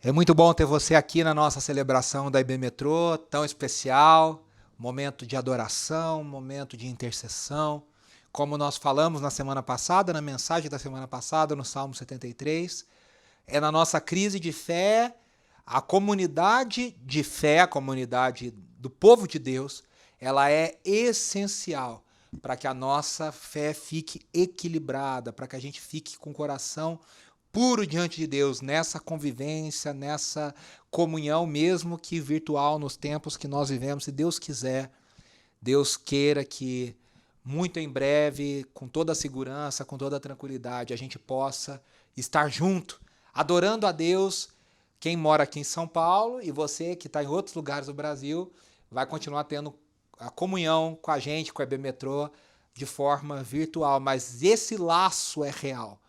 É muito bom ter você aqui na nossa celebração da IB Metrô, tão especial, momento de adoração, momento de intercessão. Como nós falamos na semana passada, na mensagem da semana passada, no Salmo 73, é na nossa crise de fé, a comunidade de fé, a comunidade do povo de Deus, ela é essencial para que a nossa fé fique equilibrada, para que a gente fique com o coração puro diante de Deus, nessa convivência, nessa comunhão, mesmo que virtual, nos tempos que nós vivemos. Se Deus quiser, Deus queira que muito em breve, com toda a segurança, com toda a tranquilidade, a gente possa estar junto, adorando a Deus. Quem mora aqui em São Paulo e você que está em outros lugares do Brasil, vai continuar tendo a comunhão com a gente, com a IB Metrô, de forma virtual, mas esse laço é real.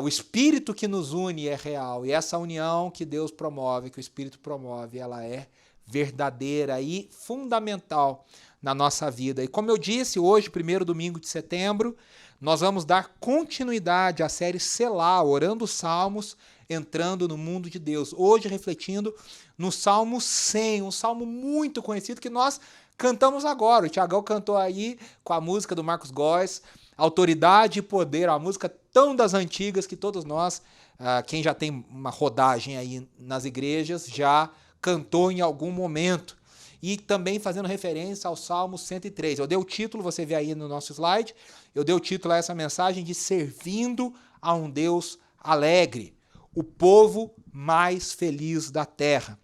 O Espírito que nos une é real, e essa união que Deus promove, que o Espírito promove, ela é verdadeira e fundamental na nossa vida. E como eu disse, hoje, primeiro domingo de setembro, nós vamos dar continuidade à série Selá, orando os Salmos, entrando no mundo de Deus. Hoje, refletindo no Salmo 100, um salmo muito conhecido que nós cantamos agora. O Tiagão cantou aí com a música do Marcos Góes, Autoridade e Poder, uma música tão das antigas que todos nós, quem já tem uma rodagem aí nas igrejas, já cantou em algum momento. E também fazendo referência ao Salmo 103. Eu dei o título, você vê aí no nosso slide, eu dei o título a essa mensagem de Servindo a um Deus Alegre, o povo mais feliz da terra.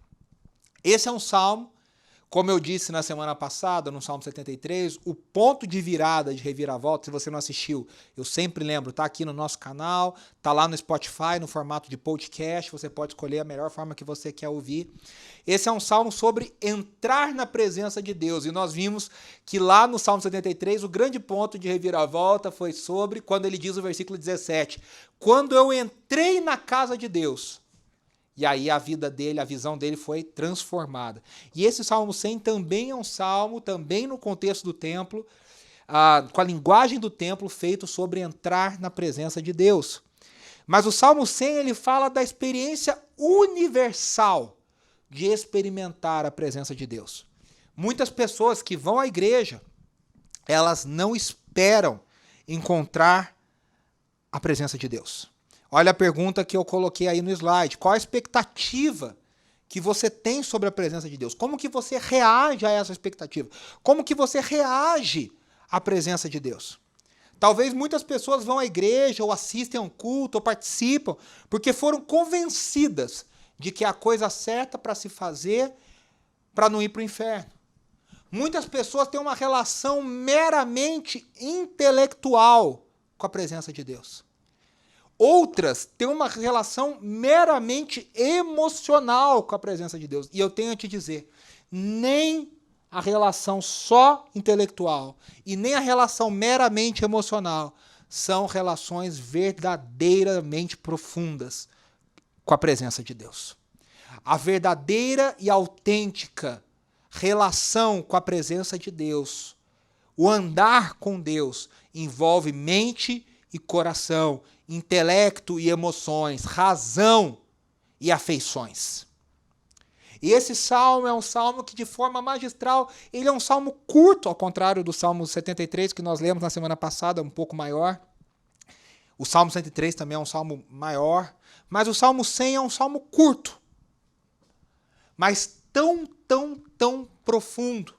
Esse é um salmo, como eu disse na semana passada, no Salmo 73, o ponto de virada, de reviravolta, se você não assistiu, eu sempre lembro, tá aqui no nosso canal, tá lá no Spotify, no formato de podcast, você pode escolher a melhor forma que você quer ouvir. Esse é um salmo sobre entrar na presença de Deus, e nós vimos que lá no Salmo 73, o grande ponto de reviravolta foi sobre, quando ele diz o versículo 17, quando eu entrei na casa de Deus. E aí a vida dele, a visão dele foi transformada. E esse Salmo 100 também é um salmo, também no contexto do templo, com a linguagem do templo, feito sobre entrar na presença de Deus. Mas o Salmo 100 ele fala da experiência universal de experimentar a presença de Deus. Muitas pessoas que vão à igreja, elas não esperam encontrar a presença de Deus. Olha a pergunta que eu coloquei aí no slide. Qual a expectativa que você tem sobre a presença de Deus? Como que você reage a essa expectativa? Como que você reage à presença de Deus? Talvez muitas pessoas vão à igreja, ou assistem a um culto, ou participam, porque foram convencidas de que é a coisa certa para se fazer para não ir para o inferno. Muitas pessoas têm uma relação meramente intelectual com a presença de Deus. Outras têm uma relação meramente emocional com a presença de Deus. E eu tenho a te dizer, nem a relação só intelectual e nem a relação meramente emocional são relações verdadeiramente profundas com a presença de Deus. A verdadeira e autêntica relação com a presença de Deus, o andar com Deus, envolve mente e coração, intelecto e emoções, razão e afeições. E esse salmo é um salmo que, de forma magistral, ele é um salmo curto, ao contrário do Salmo 73, que nós lemos na semana passada, um pouco maior. O Salmo 103 também é um salmo maior, mas o Salmo 100 é um salmo curto, mas tão profundo.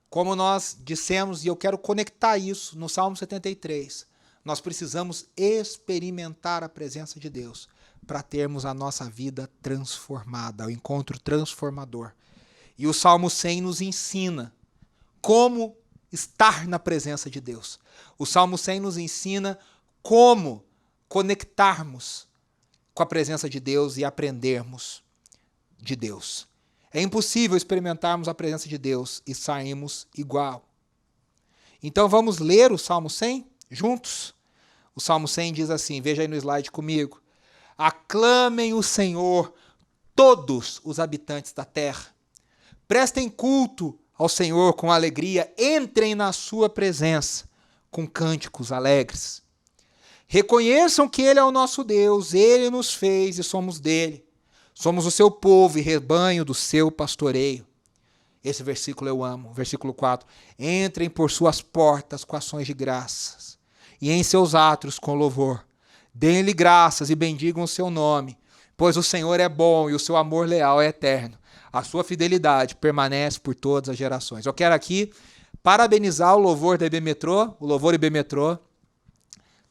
Como nós dissemos, e eu quero conectar isso no Salmo 73, nós precisamos experimentar a presença de Deus para termos a nossa vida transformada, o encontro transformador. E o Salmo 100 nos ensina como estar na presença de Deus. O Salmo 100 nos ensina como conectarmos com a presença de Deus e aprendermos de Deus. É impossível experimentarmos a presença de Deus e sairmos igual. Então vamos ler o Salmo 100 juntos? O Salmo 100 diz assim, veja aí no slide comigo. Aclamem o Senhor todos os habitantes da terra. Prestem culto ao Senhor com alegria, entrem na sua presença com cânticos alegres. Reconheçam que Ele é o nosso Deus, Ele nos fez e somos dele. Somos o seu povo e rebanho do seu pastoreio. Esse versículo eu amo. Versículo 4. Entrem por suas portas com ações de graças e em seus átrios com louvor. Deem-lhe graças e bendigam o seu nome, pois o Senhor é bom e o seu amor leal é eterno. A sua fidelidade permanece por todas as gerações. Eu quero aqui parabenizar o louvor da IB Metrô, o louvor IB Metrô,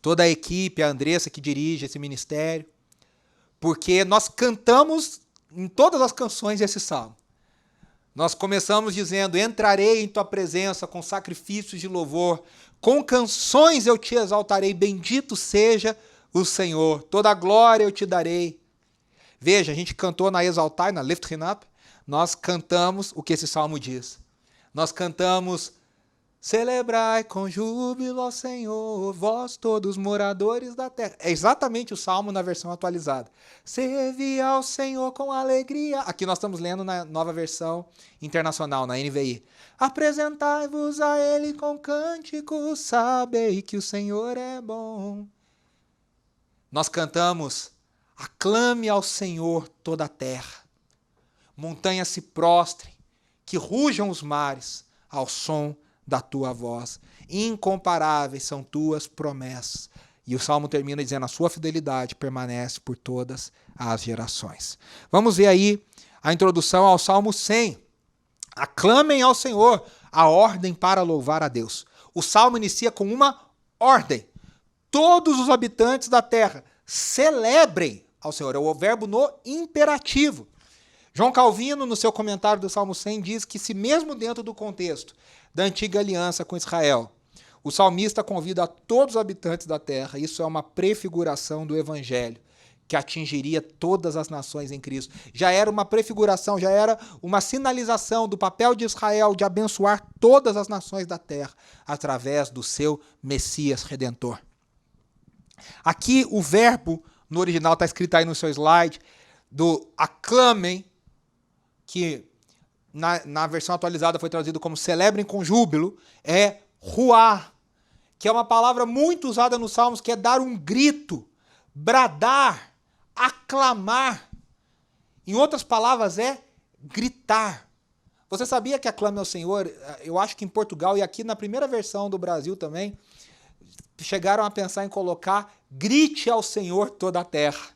toda a equipe, a Andressa que dirige esse ministério, porque nós cantamos em todas as canções esse salmo. Nós começamos dizendo: entrarei em tua presença com sacrifícios de louvor, com canções eu te exaltarei, bendito seja o Senhor, toda a glória eu te darei. Veja, a gente cantou na Exaltai, na Lift Him Up, nós cantamos o que esse salmo diz. Nós cantamos: celebrai com júbilo ao Senhor, vós todos moradores da terra. É exatamente o salmo na versão atualizada. Servi ao Senhor com alegria. Aqui nós estamos lendo na nova versão internacional, na NVI. Apresentai-vos a Ele com cânticos, sabei que o Senhor é bom. Nós cantamos: aclame ao Senhor toda a terra. Montanhas se prostrem, que rujam os mares ao som da tua voz. Incomparáveis são tuas promessas. E o salmo termina dizendo: a sua fidelidade permanece por todas as gerações. Vamos ver aí a introdução ao Salmo 100. Aclamem ao Senhor, a ordem para louvar a Deus. O salmo inicia com uma ordem. Todos os habitantes da terra celebrem ao Senhor. É o verbo no imperativo. João Calvino, no seu comentário do Salmo 100, diz que se mesmo dentro do contexto da antiga aliança com Israel, o salmista convida a todos os habitantes da terra, isso é uma prefiguração do evangelho, que atingiria todas as nações em Cristo. Já era uma prefiguração, já era uma sinalização do papel de Israel de abençoar todas as nações da terra através do seu Messias Redentor. Aqui o verbo, no original está escrito aí no seu slide, do aclamem, que na versão atualizada foi traduzido como celebrem com júbilo, é ruar, que é uma palavra muito usada nos Salmos, que é dar um grito, bradar, aclamar. Em outras palavras, é gritar. Você sabia que aclame ao Senhor, eu acho que em Portugal e aqui na primeira versão do Brasil também, chegaram a pensar em colocar grite ao Senhor toda a terra.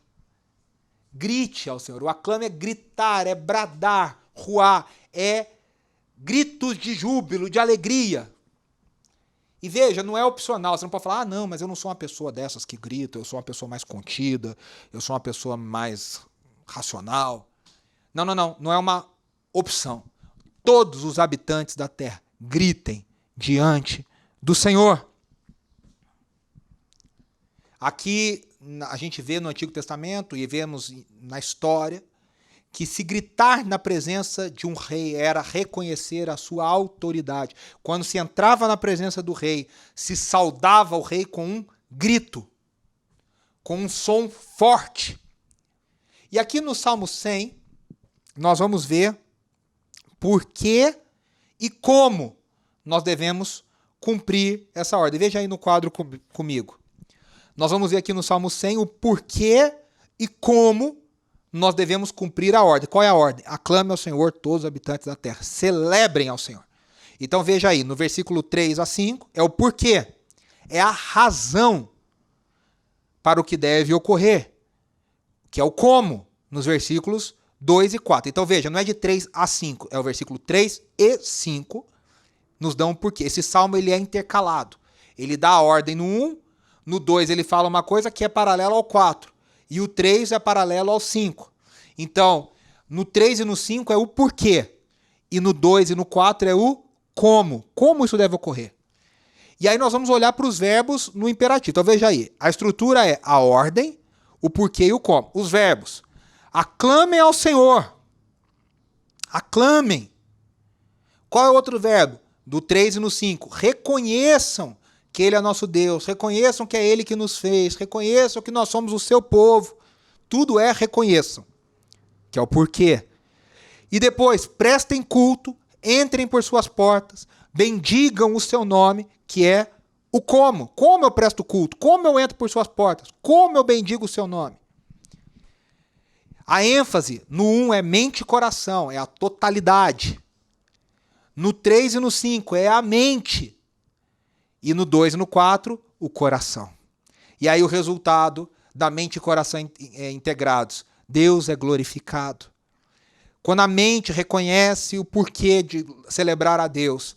Grite ao Senhor. O aclame é gritar, é bradar, ruar, é gritos de júbilo, de alegria. E veja, não é opcional. Você não pode falar: ah, não, mas eu não sou uma pessoa dessas que grita, eu sou uma pessoa mais contida, eu sou uma pessoa mais racional. Não, não, não. Não é uma opção. Todos os habitantes da terra gritem diante do Senhor. Aqui a gente vê no Antigo Testamento e vemos na história que se gritar na presença de um rei era reconhecer a sua autoridade. Quando se entrava na presença do rei, se saudava o rei com um grito, com um som forte. E aqui no Salmo 100, nós vamos ver por que e como nós devemos cumprir essa ordem. Veja aí no quadro comigo. Nós vamos ver aqui no Salmo 100 o porquê e como nós devemos cumprir a ordem. Qual é a ordem? Aclame ao Senhor todos os habitantes da terra. Celebrem ao Senhor. Então veja aí, no versículo 3 a 5, é o porquê. É a razão para o que deve ocorrer. Que é o como, nos versículos 2 e 4. Então veja, não é de 3 a 5, é o versículo 3 e 5, nos dão um porquê. Esse salmo ele é intercalado. Ele dá a ordem no 1, no 2 ele fala uma coisa que é paralela ao 4. E o 3 é paralelo ao 5. Então, no 3 e no 5 é o porquê. E no 2 e no 4 é o como. Como isso deve ocorrer. E aí nós vamos olhar para os verbos no imperativo. Então veja aí. A estrutura é a ordem, o porquê e o como. Os verbos. Aclamem ao Senhor. Aclamem. Qual é o outro verbo? Do 3 e no 5. Reconheçam que Ele é nosso Deus, reconheçam que é Ele que nos fez, reconheçam que nós somos o seu povo. Tudo é reconheçam, que é o porquê. E depois, prestem culto, entrem por suas portas, bendigam o seu nome, que é o como eu presto culto, como eu entro por suas portas, como eu bendigo o seu nome. A ênfase no 1 é mente e coração, é a totalidade. No 3 e no 5 é a mente. E no 2 e no 4, o coração. E aí o resultado da mente e coração integrados, Deus é glorificado. Quando a mente reconhece o porquê de celebrar a Deus,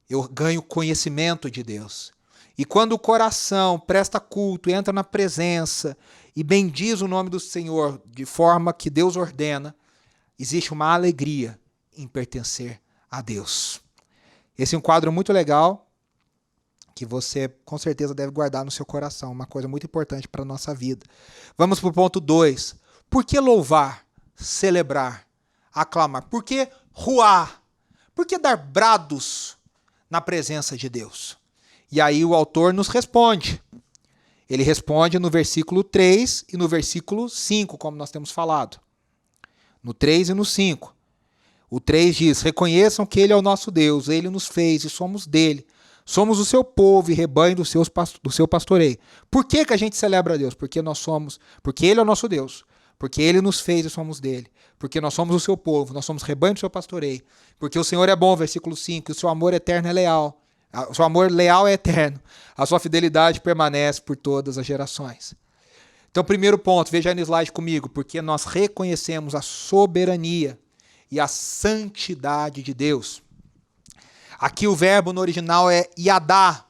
eu ganho conhecimento de Deus. E quando o coração presta culto, entra na presença e bendiz o nome do Senhor de forma que Deus ordena, existe uma alegria em pertencer a Deus. Esse é um quadro muito legal que você com certeza deve guardar no seu coração, uma coisa muito importante para a nossa vida. Vamos para o ponto 2. Por que louvar, celebrar, aclamar? Por que ruar? Por que dar brados na presença de Deus? E aí o autor nos responde. Ele responde no versículo 3 e no versículo 5, como nós temos falado. No 3 e no 5. O 3 diz, reconheçam que Ele é o nosso Deus, Ele nos fez e somos dele. Somos o seu povo e rebanho do seu pastoreio. Por que a gente celebra a Deus? Porque Ele é o nosso Deus. Porque Ele nos fez e somos dele. Porque nós somos o seu povo, nós somos rebanho do seu pastoreio. Porque o Senhor é bom, versículo 5, e o seu amor eterno é leal. O seu amor leal é eterno. A sua fidelidade permanece por todas as gerações. Então, primeiro ponto, veja aí no slide comigo, porque nós reconhecemos a soberania e a santidade de Deus. Aqui o verbo no original é yadá.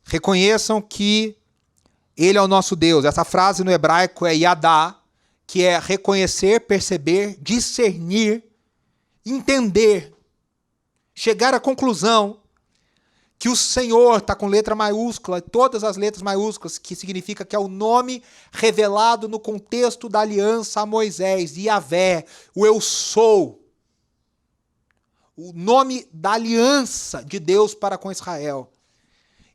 Reconheçam que Ele é o nosso Deus. Essa frase no hebraico é yadá, que é reconhecer, perceber, discernir, entender, chegar à conclusão que o Senhor está com letra maiúscula, todas as letras maiúsculas, que significa que é o nome revelado no contexto da aliança a Moisés, Yahvé, o eu sou. O nome da aliança de Deus para com Israel.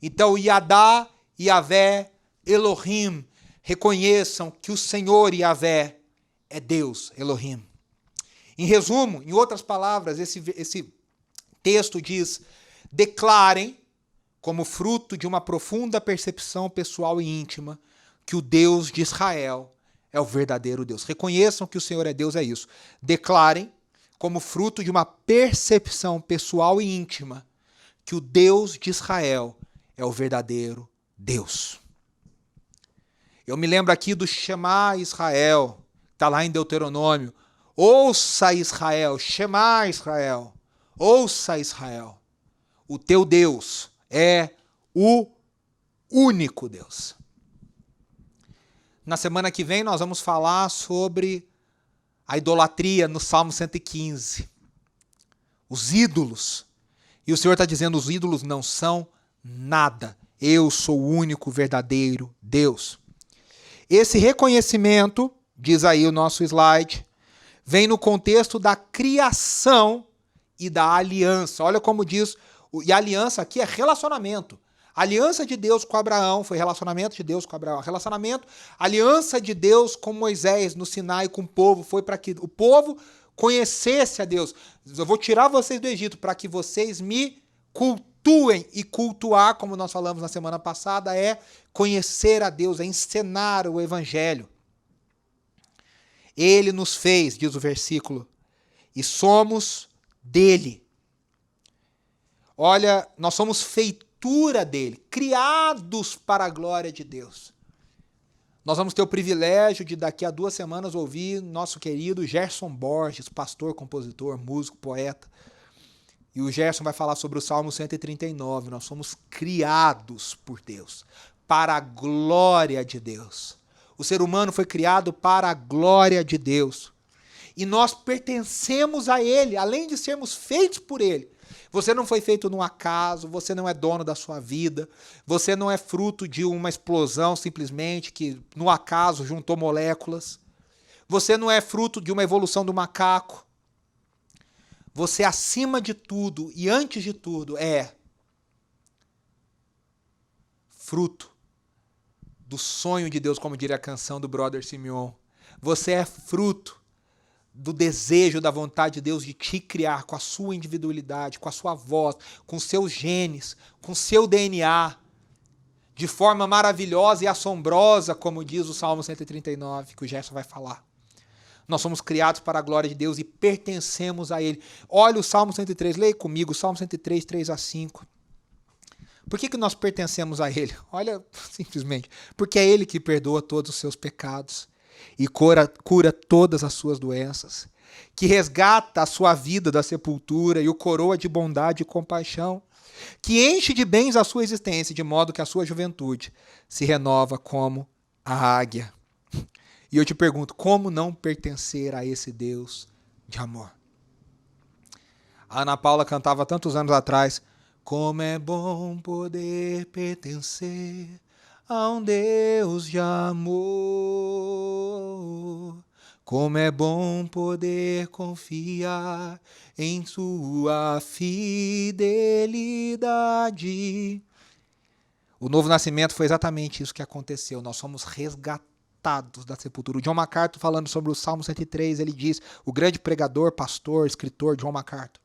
Então, Yadá, Yahvé, Elohim, reconheçam que o Senhor Yahvé é Deus, Elohim. Em resumo, em outras palavras, esse texto diz, declarem, como fruto de uma profunda percepção pessoal e íntima, que o Deus de Israel é o verdadeiro Deus. Reconheçam que o Senhor é Deus, é isso. Declarem, como fruto de uma percepção pessoal e íntima, que o Deus de Israel é o verdadeiro Deus. Eu me lembro aqui do Shema Israel, está lá em Deuteronômio. Ouça Israel, Shema Israel, ouça Israel. O teu Deus é o único Deus. Na semana que vem nós vamos falar sobre a idolatria no Salmo 115. Os ídolos. E o Senhor está dizendo, os ídolos não são nada. Eu sou o único verdadeiro Deus. Esse reconhecimento, diz aí o nosso slide, vem no contexto da criação e da aliança. Olha como diz, e a aliança aqui é relacionamento. A aliança de Deus com Abraão foi relacionamento de Deus com Abraão. A aliança de Deus com Moisés no Sinai com o povo foi para que o povo conhecesse a Deus. Eu vou tirar vocês do Egito para que vocês me cultuem. E cultuar, como nós falamos na semana passada, é conhecer a Deus, é encenar o evangelho. Ele nos fez, diz o versículo, e somos dele. Olha, nós somos feitura dele, criados para a glória de Deus. Nós vamos ter o privilégio de daqui a 2 semanas ouvir nosso querido Gerson Borges, pastor, compositor, músico, poeta. E o Gerson vai falar sobre o Salmo 139. Nós somos criados por Deus, para a glória de Deus. O ser humano foi criado para a glória de Deus. E nós pertencemos a Ele, além de sermos feitos por Ele. Você não foi feito num acaso, você não é dono da sua vida, você não é fruto de uma explosão simplesmente que no acaso juntou moléculas. Você não é fruto de uma evolução do macaco. Você, acima de tudo e antes de tudo, é fruto do sonho de Deus, como diria a canção do Brother Simeon. Você é fruto do desejo, da vontade de Deus de te criar com a sua individualidade, com a sua voz, com seus genes, com seu DNA, de forma maravilhosa e assombrosa, como diz o Salmo 139, que o Gerson vai falar. Nós somos criados para a glória de Deus e pertencemos a Ele. Olha o Salmo 103, leia comigo, Salmo 103, 3-5. Por que nós pertencemos a Ele? Olha, simplesmente, porque é Ele que perdoa todos os seus pecados e cura todas as suas doenças, que resgata a sua vida da sepultura e o coroa de bondade e compaixão, que enche de bens a sua existência, de modo que a sua juventude se renova como a águia. E eu te pergunto, como não pertencer a esse Deus de amor? A Ana Paula cantava tantos anos atrás, como é bom poder pertencer a um Deus de amor. Como é bom poder confiar em sua fidelidade. O novo nascimento foi exatamente isso que aconteceu. Nós somos resgatados da sepultura. O John MacArthur, falando sobre o Salmo 103, ele diz, o grande pregador, pastor, escritor John MacArthur,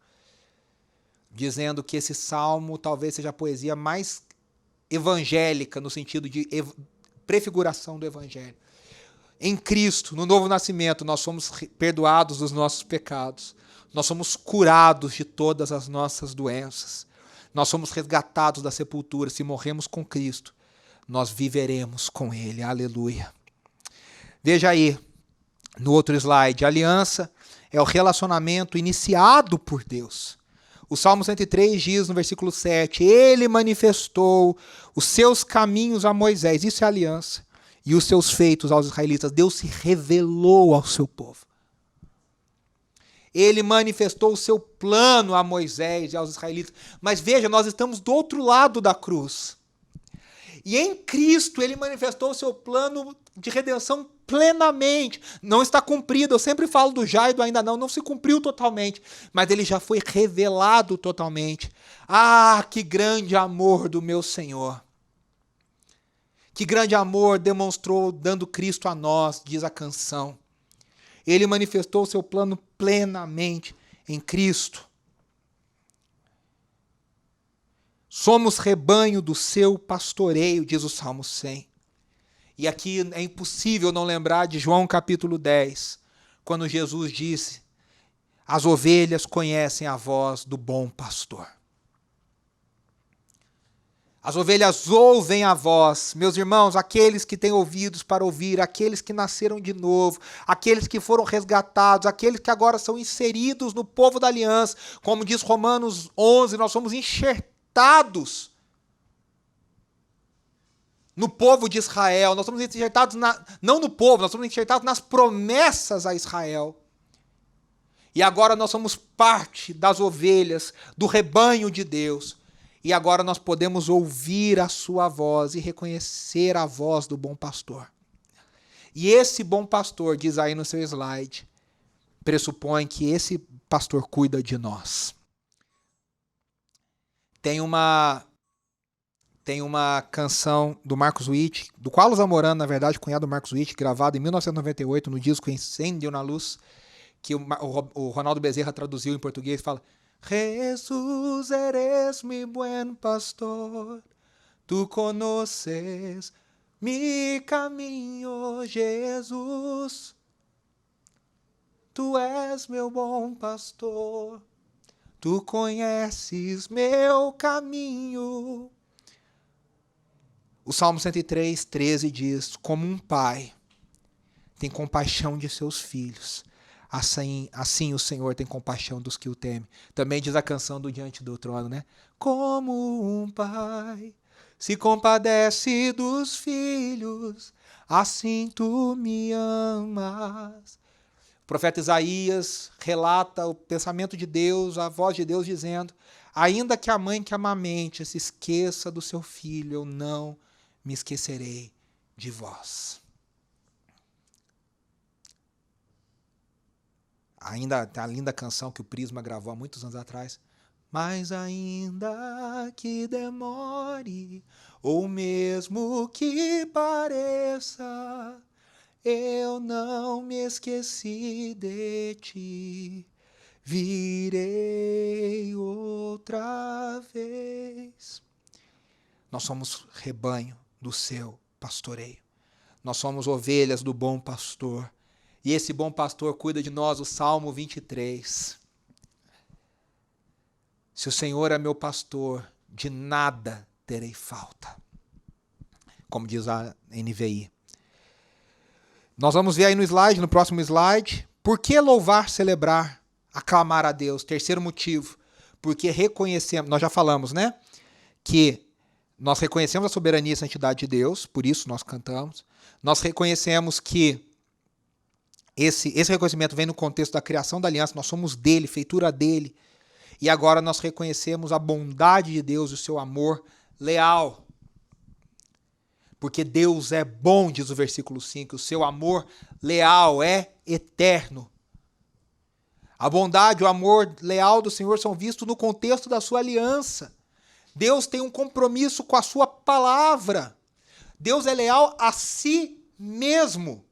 dizendo que esse salmo talvez seja a poesia mais evangélica, no sentido de prefiguração do evangelho. Em Cristo, no novo nascimento, nós somos perdoados dos nossos pecados. Nós somos curados de todas as nossas doenças. Nós somos resgatados da sepultura. Se morremos com Cristo, nós viveremos com Ele. Aleluia. Veja aí, no outro slide, a aliança é o relacionamento iniciado por Deus. O Salmo 103 diz no versículo 7, Ele manifestou os seus caminhos a Moisés, isso é aliança, e os seus feitos aos israelitas. Deus se revelou ao seu povo. Ele manifestou o seu plano a Moisés e aos israelitas. Mas veja, nós estamos do outro lado da cruz. E em Cristo ele manifestou o seu plano de redenção plenamente. Não está cumprido. Eu sempre falo do já e do ainda não se cumpriu totalmente. Mas ele já foi revelado totalmente. Ah, que grande amor do meu Senhor. Que grande amor demonstrou dando Cristo a nós, diz a canção. Ele manifestou o seu plano plenamente em Cristo. Somos rebanho do seu pastoreio, diz o Salmo 100. E aqui é impossível não lembrar de João capítulo 10, quando Jesus disse, as ovelhas conhecem a voz do bom pastor. As ovelhas ouvem a voz, meus irmãos, aqueles que têm ouvidos para ouvir, aqueles que nasceram de novo, aqueles que foram resgatados, aqueles que agora são inseridos no povo da aliança, como diz Romanos 11, nós somos enxertados no povo de Israel, nós somos enxertados, não no povo, nós somos enxertados nas promessas a Israel. E agora nós somos parte das ovelhas, do rebanho de Deus. E agora nós podemos ouvir a sua voz e reconhecer a voz do bom pastor. E esse bom pastor, diz aí no seu slide, pressupõe que esse pastor cuida de nós. Tem uma canção do Marcos Witt, do Carlos Zamorano, na verdade, cunhado do Marcos Witt, gravado em 1998 no disco Incêndio na Luz, que o Ronaldo Bezerra traduziu em português e fala: Jesús eres mi buen pastor, tú conoces mi camino, Jesus. Tu és meu bom pastor, tu conheces meu caminho. O Salmo 103, 13 diz, como um pai tem compaixão de seus filhos, assim o Senhor tem compaixão dos que o temem. Também diz a canção do Diante do Trono, né? Como um pai se compadece dos filhos, assim tu me amas. O profeta Isaías relata o pensamento de Deus, a voz de Deus dizendo, ainda que a mãe que amamente se esqueça do seu filho, eu não me esquecerei de vós. Ainda tem a linda canção que o Prisma gravou há muitos anos atrás. Mas ainda que demore, ou mesmo que pareça, eu não me esqueci de ti, virei outra vez. Nós somos rebanho do seu pastoreio. Nós somos ovelhas do bom pastor. E esse bom pastor cuida de nós, o Salmo 23. Se o Senhor é meu pastor, de nada terei falta. Como diz a NVI. Nós vamos ver aí no slide, no próximo slide, por que louvar, celebrar, aclamar a Deus? Terceiro motivo, porque reconhecemos, nós já falamos, né? Que nós reconhecemos a soberania e a santidade de Deus, por isso nós cantamos. Nós reconhecemos que esse reconhecimento vem no contexto da criação da aliança, nós somos dele, feitura dele. E agora nós reconhecemos a bondade de Deus e o seu amor leal. Porque Deus é bom, diz o versículo 5, o seu amor leal é eterno. A bondade e o amor leal do Senhor são vistos no contexto da sua aliança. Deus tem um compromisso com a sua palavra. Deus é leal a si mesmo.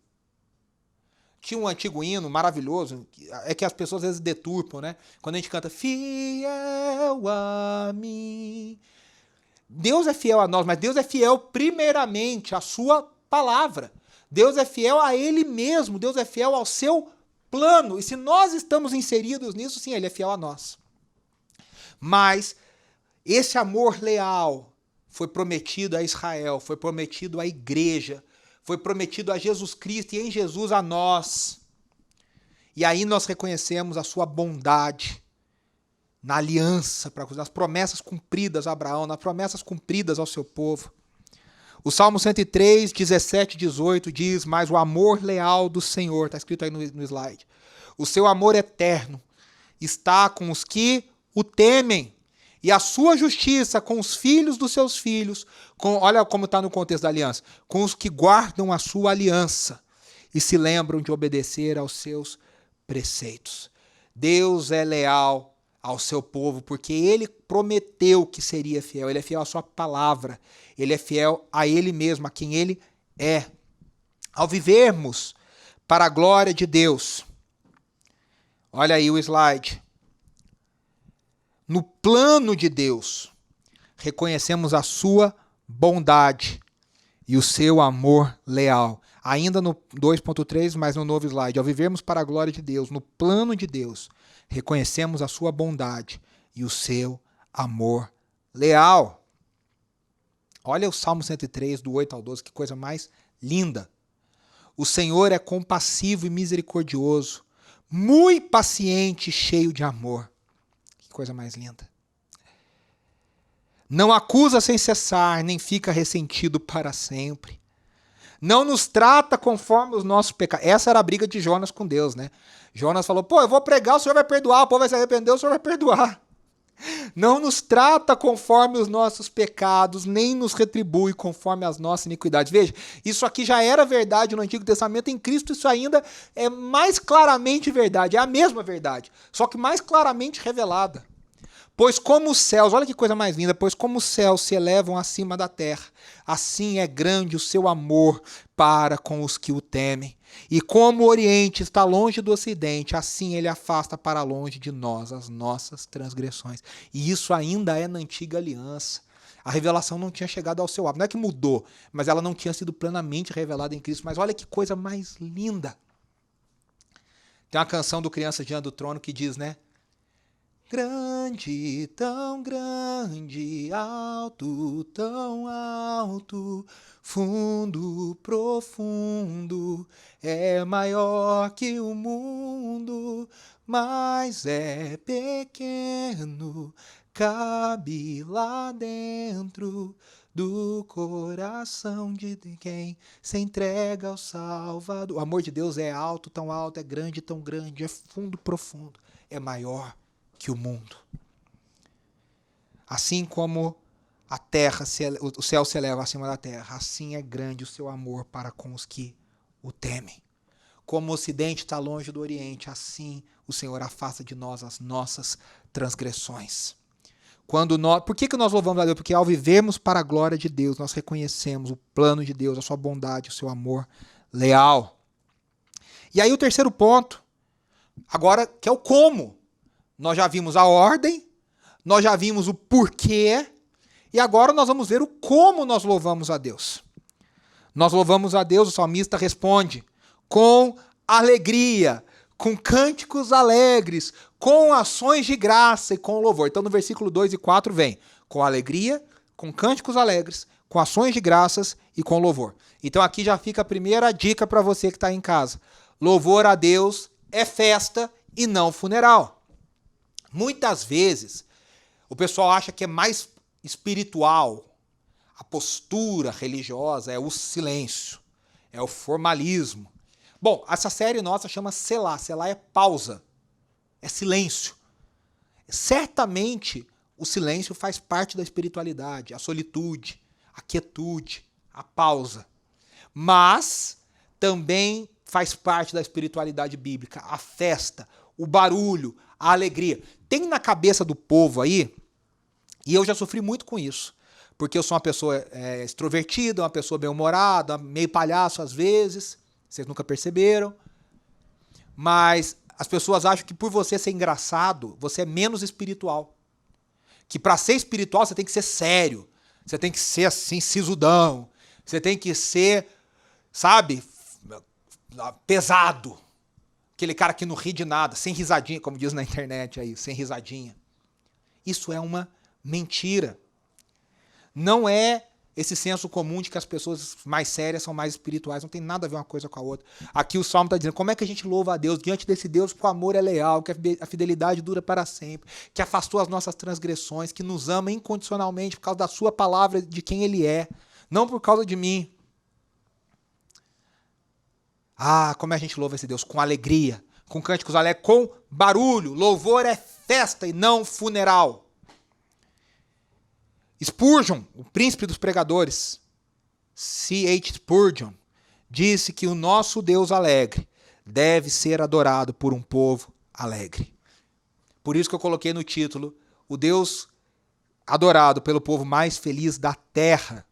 Tinha um antigo hino maravilhoso, é que as pessoas às vezes deturpam, né? Quando a gente canta, fiel a mim. Deus é fiel a nós, mas Deus é fiel primeiramente à sua palavra. Deus é fiel a Ele mesmo, Deus é fiel ao seu plano. E se nós estamos inseridos nisso, sim, Ele é fiel a nós. Mas esse amor leal foi prometido a Israel, foi prometido à igreja, foi prometido a Jesus Cristo e em Jesus a nós. E aí nós reconhecemos a sua bondade na aliança, nas promessas cumpridas a Abraão, nas promessas cumpridas ao seu povo. O Salmo 103, 17 e 18 diz, mas o amor leal do Senhor, está escrito aí no slide, o seu amor eterno está com os que o temem, e a sua justiça com os filhos dos seus filhos, olha como está no contexto da aliança, com os que guardam a sua aliança e se lembram de obedecer aos seus preceitos. Deus é leal ao seu povo, porque Ele prometeu que seria fiel, Ele é fiel à sua palavra, Ele é fiel a Ele mesmo, a quem Ele é. Ao vivermos para a glória de Deus, olha aí o slide, no plano de Deus, reconhecemos a sua bondade e o seu amor leal. Ainda no 2.3, mas no novo slide, ao vivermos para a glória de Deus, no plano de Deus, reconhecemos a sua bondade e o seu amor leal. Olha o Salmo 103, do 8 ao 12, que coisa mais linda. O Senhor é compassivo e misericordioso, muito paciente e cheio de amor. Que coisa mais linda. Não acusa sem cessar, nem fica ressentido para sempre. Não nos trata conforme os nossos pecados. Essa era a briga de Jonas com Deus, né? Jonas falou, eu vou pregar, o Senhor vai perdoar, o povo vai se arrepender, o Senhor vai perdoar. Não nos trata conforme os nossos pecados, nem nos retribui conforme as nossas iniquidades. Veja, isso aqui já era verdade no Antigo Testamento, em Cristo isso ainda é mais claramente verdade, é a mesma verdade, só que mais claramente revelada. Pois como os céus, olha que coisa mais linda, pois como os céus se elevam acima da terra, assim é grande o seu amor para com os que o temem. E como o Oriente está longe do Ocidente, assim ele afasta para longe de nós as nossas transgressões. E isso ainda é na antiga aliança. A revelação não tinha chegado ao seu ápice. Não é que mudou, mas ela não tinha sido plenamente revelada em Cristo. Mas olha que coisa mais linda. Tem uma canção do Criança Diante do Trono que diz, né? Grande, tão grande, alto, tão alto, fundo, profundo, é maior que o mundo, mas é pequeno, cabe lá dentro do coração de quem se entrega ao Salvador. O amor de Deus é alto, é grande, é fundo, profundo, é maior que o mundo. Assim como a terra, o céu se eleva acima da terra, assim é grande o seu amor para com os que o temem. Como o Ocidente está longe do Oriente, assim o Senhor afasta de nós as nossas transgressões. Por que nós louvamos a Deus? Porque ao vivermos para a glória de Deus, nós reconhecemos o plano de Deus, a sua bondade, o seu amor leal. E aí o terceiro ponto, agora que é o como. Nós já vimos a ordem, nós já vimos o porquê, e agora nós vamos ver o como nós louvamos a Deus. Nós louvamos a Deus, o salmista responde, com alegria, com cânticos alegres, com ações de graça e com louvor. Então no versículo 2 e 4 vem, com alegria, com cânticos alegres, com ações de graças e com louvor. Então aqui já fica a primeira dica para você que está em casa. Louvor a Deus é festa e não funeral. Muitas vezes o pessoal acha que é mais espiritual, a postura religiosa é o silêncio, é o formalismo. Bom, essa série nossa chama Selá. Selá é pausa, é silêncio. Certamente o silêncio faz parte da espiritualidade, a solitude, a quietude, a pausa. Mas também faz parte da espiritualidade bíblica, a festa, o barulho, a alegria. Tem na cabeça do povo aí, e eu já sofri muito com isso, porque eu sou uma pessoa extrovertida, uma pessoa bem-humorada, meio palhaço às vezes, vocês nunca perceberam, mas as pessoas acham que por você ser engraçado, você é menos espiritual. Que para ser espiritual você tem que ser sério, você tem que ser assim, sisudão, você tem que ser, sabe, pesado. Aquele cara que não ri de nada, sem risadinha, como diz na internet aí, sem risadinha. Isso é uma mentira. Não é esse senso comum de que as pessoas mais sérias são mais espirituais. Não tem nada a ver uma coisa com a outra. Aqui o Salmo está dizendo, como é que a gente louva a Deus diante desse Deus que o amor é leal, que a fidelidade dura para sempre, que afastou as nossas transgressões, que nos ama incondicionalmente por causa da sua palavra, de quem Ele é, não por causa de mim. Ah, como a gente louva esse Deus? Com alegria, com cânticos alegres, com barulho. Louvor é festa e não funeral. Spurgeon, o príncipe dos pregadores, C.H. Spurgeon, disse que o nosso Deus alegre deve ser adorado por um povo alegre. Por isso que eu coloquei no título, o Deus adorado pelo povo mais feliz da terra.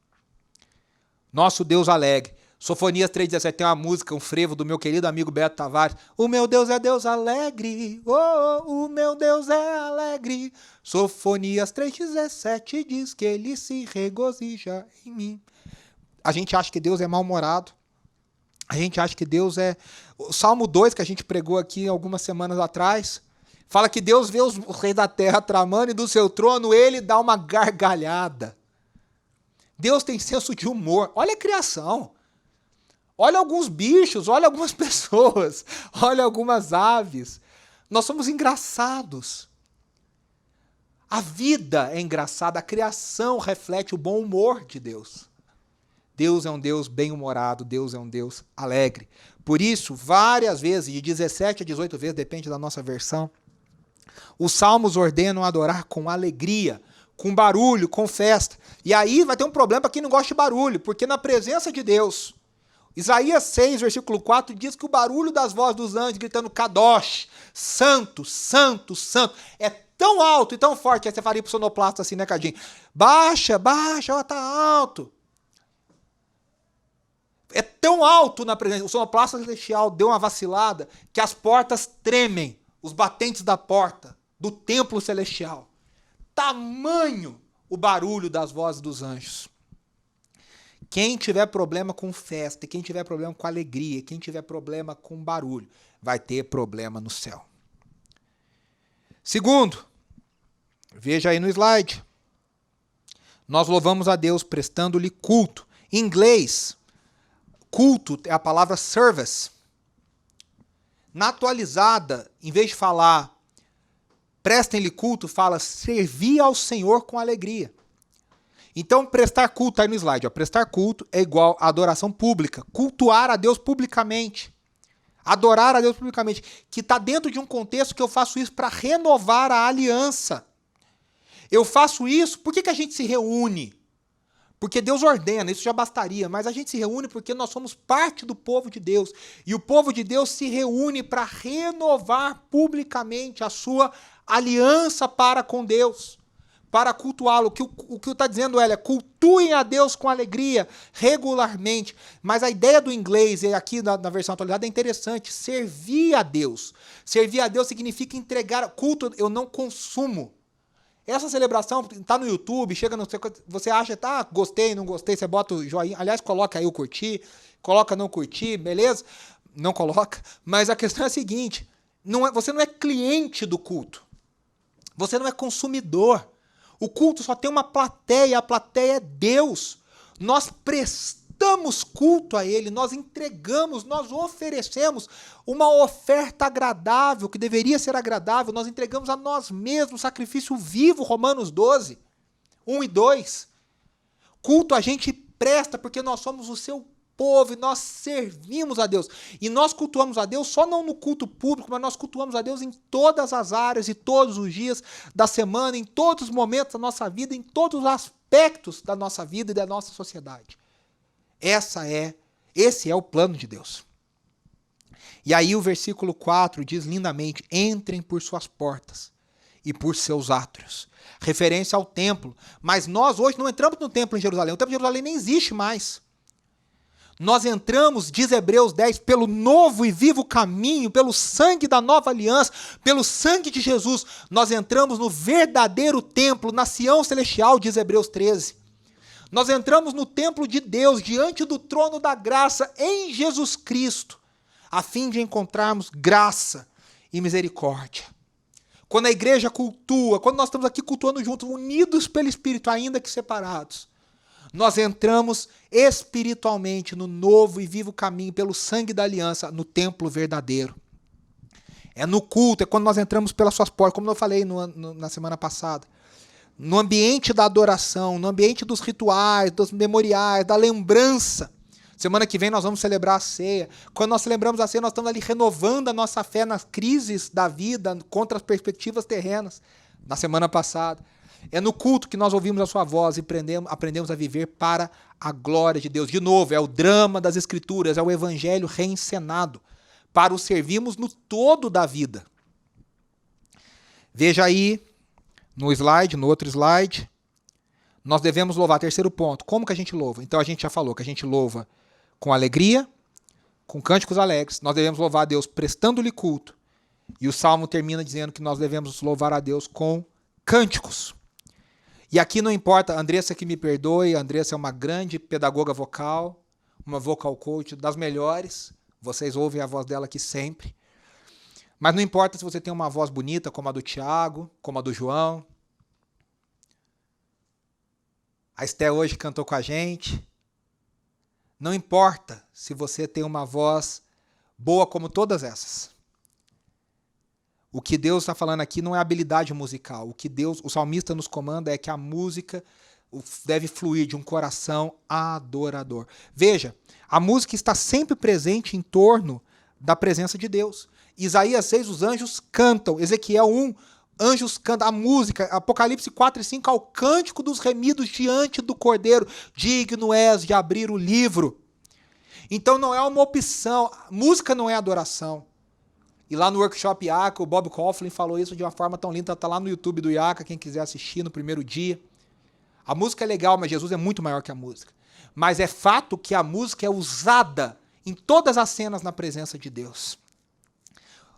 Nosso Deus alegre. Sofonias 3,17 tem uma música, um frevo do meu querido amigo Beto Tavares. O meu Deus é Deus alegre, o meu Deus é alegre. Sofonias 3,17 diz que ele se regozija em mim. A gente acha que Deus é mal-humorado. A gente acha que Deus é... O Salmo 2, que a gente pregou aqui algumas semanas atrás, fala que Deus vê os reis da terra tramando e do seu trono ele dá uma gargalhada. Deus tem senso de humor. Olha a criação. Olha alguns bichos, olha algumas pessoas, olha algumas aves. Nós somos engraçados. A vida é engraçada, a criação reflete o bom humor de Deus. Deus é um Deus bem-humorado, Deus é um Deus alegre. Por isso, várias vezes, de 17 a 18 vezes, depende da nossa versão, os salmos ordenam adorar com alegria, com barulho, com festa. E aí vai ter um problema para quem não gosta de barulho, porque na presença de Deus... Isaías 6, versículo 4, diz que o barulho das vozes dos anjos gritando Kadosh, santo, santo, santo, é tão alto e tão forte que você faria pro sonoplasta assim, né, Cadinho? Baixa, baixa, ó, tá alto. É tão alto na presença, o sonoplasta celestial deu uma vacilada que as portas tremem, os batentes da porta do templo celestial. Tamanho o barulho das vozes dos anjos. Quem tiver problema com festa, quem tiver problema com alegria, quem tiver problema com barulho, vai ter problema no céu. Segundo, veja aí no slide. Nós louvamos a Deus prestando-lhe culto. Em inglês, culto é a palavra service. Na atualizada, em vez de falar prestem-lhe culto, fala servir ao Senhor com alegria. Então, prestar culto, está aí no slide, ó, prestar culto é igual a adoração pública, cultuar a Deus publicamente, adorar a Deus publicamente, que está dentro de um contexto que eu faço isso para renovar a aliança. Eu faço isso, por que a gente se reúne? Porque Deus ordena, isso já bastaria, mas a gente se reúne porque nós somos parte do povo de Deus, e o povo de Deus se reúne para renovar publicamente a sua aliança para com Deus. para cultuá-lo. O que está dizendo ela é cultuem a Deus com alegria, regularmente. Mas a ideia do inglês, e aqui na versão atualizada, é interessante. Servir a Deus. Servir a Deus significa entregar culto, eu não consumo. Essa celebração está no YouTube, chega no... Você acha, tá, gostei, não gostei, você bota o joinha. Aliás, coloca aí o curtir, coloca não curtir, beleza? Não coloca. Mas a questão é a seguinte, você não é cliente do culto. Você não é consumidor. O culto só tem uma plateia, a plateia é Deus. Nós prestamos culto a Ele, nós entregamos, nós oferecemos uma oferta agradável, que deveria ser agradável, nós entregamos a nós mesmos, sacrifício vivo, Romanos 12, 1 e 2. Culto a gente presta porque nós somos o seu povo e nós servimos a Deus. E nós cultuamos a Deus só não no culto público, mas nós cultuamos a Deus em todas as áreas e todos os dias da semana, em todos os momentos da nossa vida, em todos os aspectos da nossa vida e da nossa sociedade. Esse é o plano de Deus. E aí o versículo 4 diz lindamente, entrem por suas portas e por seus átrios. Referência ao templo. Mas nós hoje não entramos no templo em Jerusalém. O templo de Jerusalém nem existe mais. Nós entramos, diz Hebreus 10, pelo novo e vivo caminho, pelo sangue da nova aliança, pelo sangue de Jesus. Nós entramos no verdadeiro templo, na Sião celestial, diz Hebreus 13. Nós entramos no templo de Deus, diante do trono da graça, em Jesus Cristo, a fim de encontrarmos graça e misericórdia. Quando a igreja cultua, quando nós estamos aqui cultuando juntos, unidos pelo Espírito, ainda que separados, nós entramos espiritualmente no novo e vivo caminho, pelo sangue da aliança, no templo verdadeiro. É no culto, é quando nós entramos pelas suas portas, como eu falei na semana passada. No ambiente da adoração, no ambiente dos rituais, dos memoriais, da lembrança. Semana que vem nós vamos celebrar a ceia. Quando nós celebramos a ceia, nós estamos ali renovando a nossa fé nas crises da vida, contra as perspectivas terrenas. Na semana passada. É no culto que nós ouvimos a sua voz e aprendemos a viver para a glória de Deus. De novo, é o drama das Escrituras, é o evangelho reencenado, para o servirmos no todo da vida. Veja aí, no outro slide, nós devemos louvar. Terceiro ponto, como que a gente louva? Então a gente já falou que a gente louva com alegria, com cânticos alegres. Nós devemos louvar a Deus prestando-lhe culto. E o Salmo termina dizendo que nós devemos louvar a Deus com cânticos. E aqui não importa, a Andressa que me perdoe, a Andressa é uma grande pedagoga vocal, uma vocal coach das melhores, vocês ouvem a voz dela aqui sempre. Mas não importa se você tem uma voz bonita, como a do Tiago, como a do João. A Esté hoje cantou com a gente. Não importa se você tem uma voz boa como todas essas. O que Deus está falando aqui não é habilidade musical. O salmista nos comanda é que a música deve fluir de um coração adorador. Veja, a música está sempre presente em torno da presença de Deus. Isaías 6, os anjos cantam. Ezequiel 1, anjos cantam. A música, Apocalipse 4 e 5, ao cântico dos remidos diante do Cordeiro. Digno és de abrir o livro. Então não é uma opção. Música não é adoração. E lá no workshop IACA, o Bob Coughlin falou isso de uma forma tão linda. Está lá no YouTube do IACA, quem quiser assistir no primeiro dia. A música é legal, mas Jesus é muito maior que a música. Mas é fato que a música é usada em todas as cenas na presença de Deus.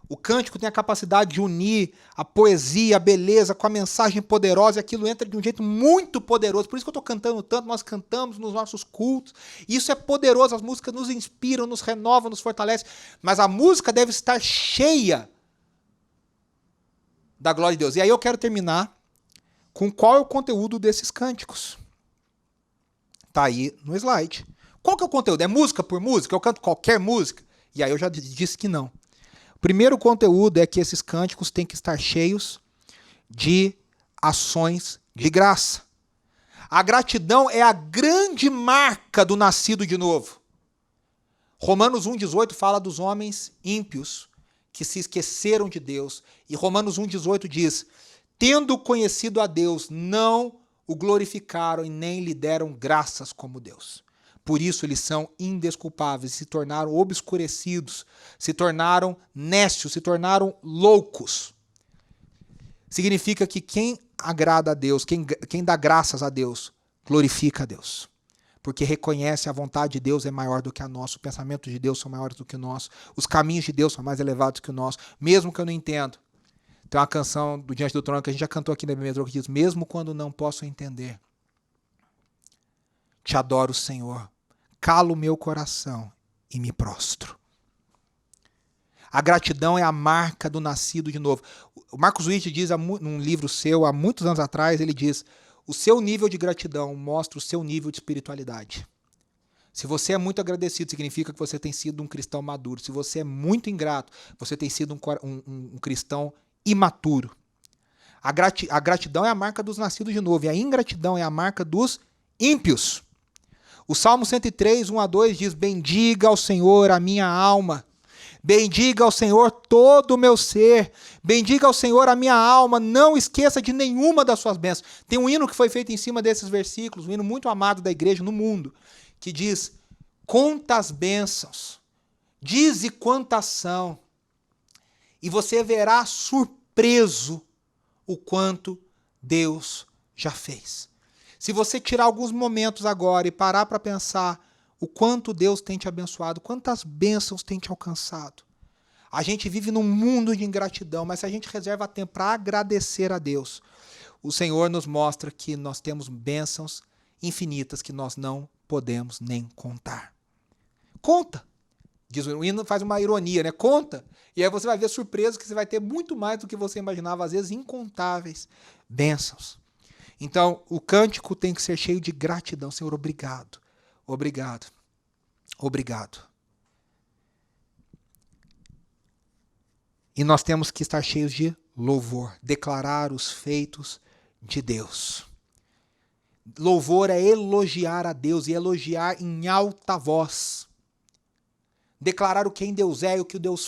O cântico tem a capacidade de unir a poesia, a beleza com a mensagem poderosa, e aquilo entra de um jeito muito poderoso. Por isso que eu estou cantando tanto, nós cantamos nos nossos cultos. Isso é poderoso, as músicas nos inspiram, nos renovam, nos fortalecem. Mas a música deve estar cheia da glória de Deus. E aí eu quero terminar com qual é o conteúdo desses cânticos. Está aí no slide. Qual que é o conteúdo? É música por música? Eu canto qualquer música? E aí eu já disse que não. Primeiro conteúdo é que esses cânticos têm que estar cheios de ações de graça. A gratidão é a grande marca do nascido de novo. Romanos 1,18 fala dos homens ímpios que se esqueceram de Deus. E Romanos 1,18 diz, tendo conhecido a Deus, não o glorificaram e nem lhe deram graças como Deus. Por isso eles são indesculpáveis, se tornaram obscurecidos, se tornaram nécios, se tornaram loucos. Significa que quem agrada a Deus, quem dá graças a Deus, glorifica a Deus. Porque reconhece a vontade de Deus é maior do que a nossa, os pensamentos de Deus são maiores do que o nosso, os caminhos de Deus são mais elevados que o nosso, mesmo que eu não entenda. Tem uma canção do Diante do Trono que a gente já cantou aqui na Bíblia que diz, mesmo quando não posso entender, te adoro, Senhor, calo o meu coração e me prostro. A gratidão é a marca do nascido de novo. O Marcos Witt diz, num livro seu, há muitos anos atrás, ele diz, o seu nível de gratidão mostra o seu nível de espiritualidade. Se você é muito agradecido, significa que você tem sido um cristão maduro. Se você é muito ingrato, você tem sido um cristão imaturo. A gratidão é a marca dos nascidos de novo, e a ingratidão é a marca dos ímpios. O Salmo 103, 1-2 diz, bendiga ao Senhor a minha alma. Bendiga ao Senhor todo o meu ser. Bendiga ao Senhor a minha alma. Não esqueça de nenhuma das suas bênçãos. Tem um hino que foi feito em cima desses versículos, um hino muito amado da igreja no mundo, que diz, conta as bênçãos, dize quantas são, e você verá surpreso o quanto Deus já fez. Se você tirar alguns momentos agora e parar para pensar o quanto Deus tem te abençoado, quantas bênçãos tem te alcançado. A gente vive num mundo de ingratidão, mas se a gente reserva tempo para agradecer a Deus, o Senhor nos mostra que nós temos bênçãos infinitas que nós não podemos nem contar. Conta! Diz o hino, faz uma ironia, né? Conta! E aí você vai ver surpresa que você vai ter muito mais do que você imaginava, às vezes incontáveis bênçãos. Então, o cântico tem que ser cheio de gratidão. Senhor, obrigado. Obrigado. Obrigado. E nós temos que estar cheios de louvor, declarar os feitos de Deus. Louvor é elogiar a Deus e elogiar em alta voz. Declarar o quem Deus é e o que Deus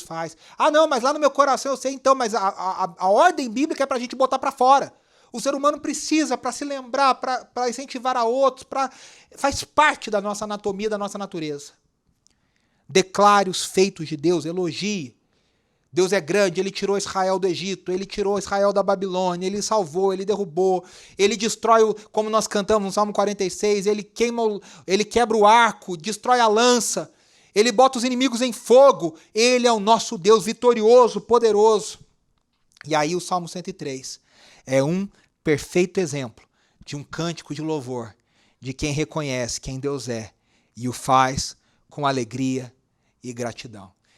faz. Ah, não, mas lá no meu coração eu sei então, mas a ordem bíblica é para a gente botar para fora. O ser humano precisa para se lembrar, para incentivar a outros, faz parte da nossa anatomia, da nossa natureza. Declare os feitos de Deus, elogie. Deus é grande, Ele tirou Israel do Egito, Ele tirou Israel da Babilônia, Ele salvou, Ele derrubou, Ele destrói, como nós cantamos no Salmo 46, Ele quebra o arco, destrói a lança, Ele bota os inimigos em fogo, Ele é o nosso Deus vitorioso, poderoso. E aí o Salmo 103 é um perfeito exemplo de um cântico de louvor, de quem reconhece quem Deus é e o faz com alegria e gratidão.